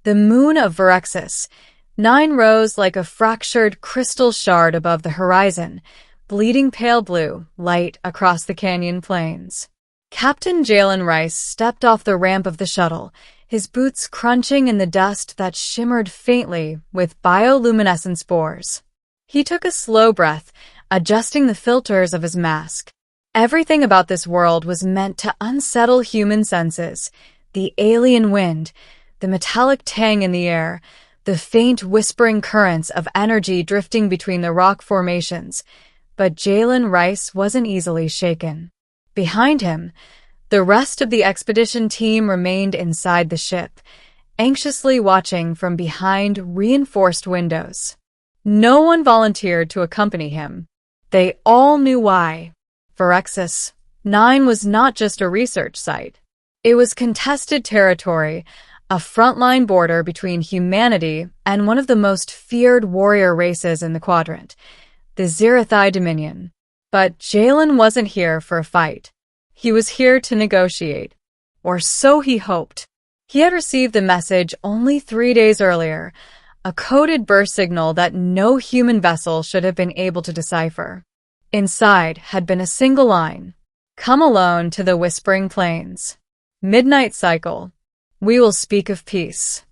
The moon of Verexis. 9 rose like a fractured crystal shard above the horizon, bleeding pale blue light across the canyon plains. Captain Jalen Rice stepped off the ramp of the shuttle, his boots crunching in the dust that shimmered faintly with bioluminescent spores. He took a slow breath, adjusting the filters of his mask. Everything about this world was meant to unsettle human senses. The alien wind, the metallic tang in the air, the faint whispering currents of energy drifting between the rock formations. But Jalen Rice wasn't easily shaken. Behind him, the rest of the expedition team remained inside the ship, anxiously watching from behind reinforced windows. No one volunteered to accompany him. They all knew why. Verexis 9 was not just a research site. It was contested territory, a frontline border between humanity and one of the most feared warrior races in the quadrant, the Zirathi Dominion. But Jalen wasn't here for a fight. He was here to negotiate. Or so he hoped. He had received the message only 3 days earlier, a coded burst signal that no human vessel should have been able to decipher. Inside had been a single line: "Come alone to the Whispering Plains. Midnight Cycle. We will speak of peace."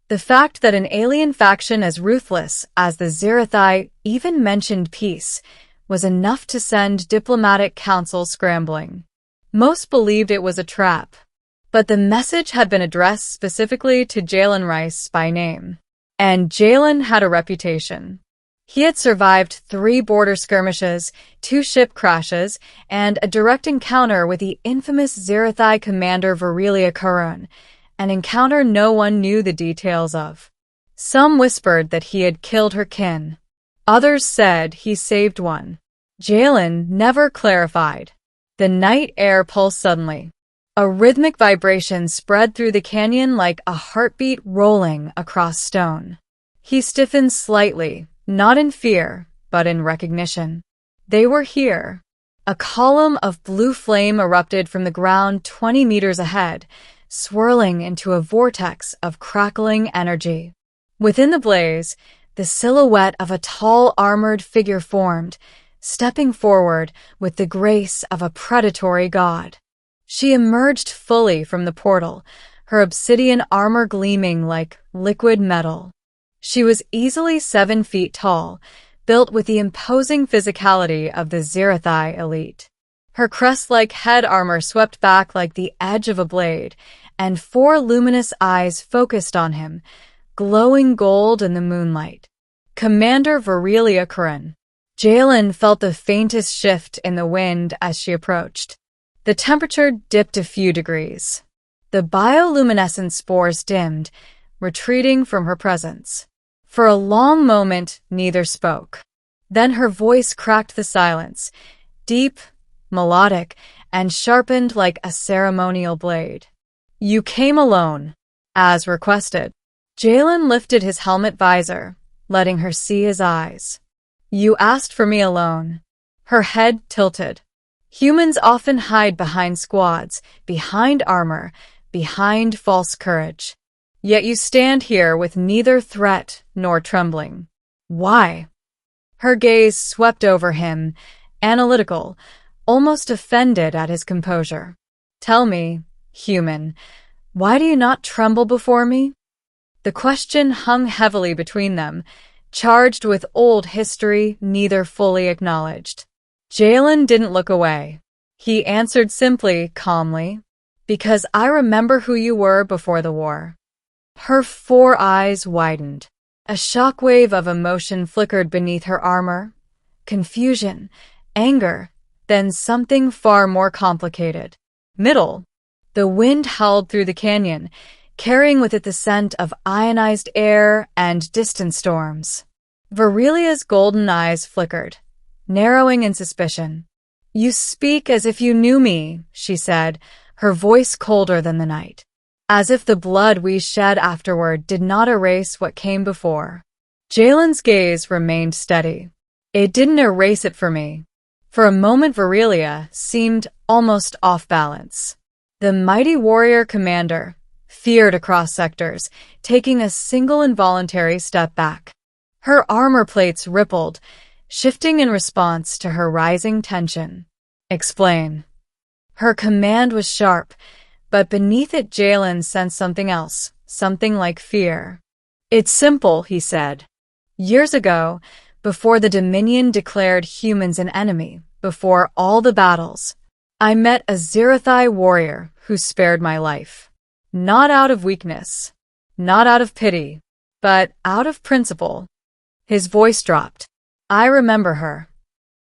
The fact that an alien faction as ruthless as the Zirathi even mentioned peace was enough to send diplomatic council scrambling. Most believed it was a trap, but the message had been addressed specifically to Jalen Rice by name. And Jalen had a reputation. He had survived 3 border skirmishes, 2 ship crashes, and a direct encounter with the infamous Zirathi commander Virelia Karun, an encounter no one knew the details of. Some whispered that he had killed her kin. Others said he saved one. Jalen never clarified. The night air pulsed suddenly. A rhythmic vibration spread through the canyon like a heartbeat rolling across stone. He stiffened slightly, not in fear, but in recognition. They were here. A column of blue flame erupted from the ground 20 meters ahead, swirling into a vortex of crackling energy. Within the blaze, the silhouette of a tall armored figure formed, stepping forward with the grace of a predatory god. She emerged fully from the portal, her obsidian armor gleaming like liquid metal. She was easily 7 feet tall, built with the imposing physicality of the Zirathi elite. Her crest-like head armor swept back like the edge of a blade, and 4 luminous eyes focused on him, glowing gold in the moonlight. Commander Virelia Karun. Jalen felt the faintest shift in the wind as she approached. The temperature dipped a few degrees. The bioluminescent spores dimmed, retreating from her presence. For a long moment, neither spoke. Then her voice cracked the silence, deep, melodic, and sharpened like a ceremonial blade. "You came alone, as requested." Jalen lifted his helmet visor, letting her see his eyes. "You asked for me alone." Her head tilted. Humans often hide behind squads, behind armor, behind false courage. Yet you stand here with neither threat nor trembling. Why? Her gaze swept over him, analytical, almost offended at his composure. "Tell me, human, why do you not tremble before me?" The question hung heavily between them, charged with old history neither fully acknowledged. Jalen didn't look away. He answered simply, calmly, "Because I remember who you were before the war." Her 4 eyes widened. A shockwave of emotion flickered beneath her armor. Confusion, anger, then something far more complicated. Middle. The wind howled through the canyon, carrying with it the scent of ionized air and distant storms. Virelia's golden eyes flickered, narrowing in suspicion. "You speak as if you knew me," she said, her voice colder than the night. "As if the blood we shed afterward did not erase what came before." Jalen's gaze remained steady. "It didn't erase it for me." For a moment Virelia seemed almost off balance. The mighty warrior commander, feared across sectors, taking a single involuntary step back. Her armor plates rippled, shifting in response to her rising tension. Explain. Her command was sharp, but beneath it Jalen sensed something else, something like fear. It's simple, he said. Years ago, before the Dominion declared humans an enemy, before all the battles, I met a Xerathi warrior who spared my life. Not out of weakness, not out of pity, but out of principle. His voice dropped. I remember her.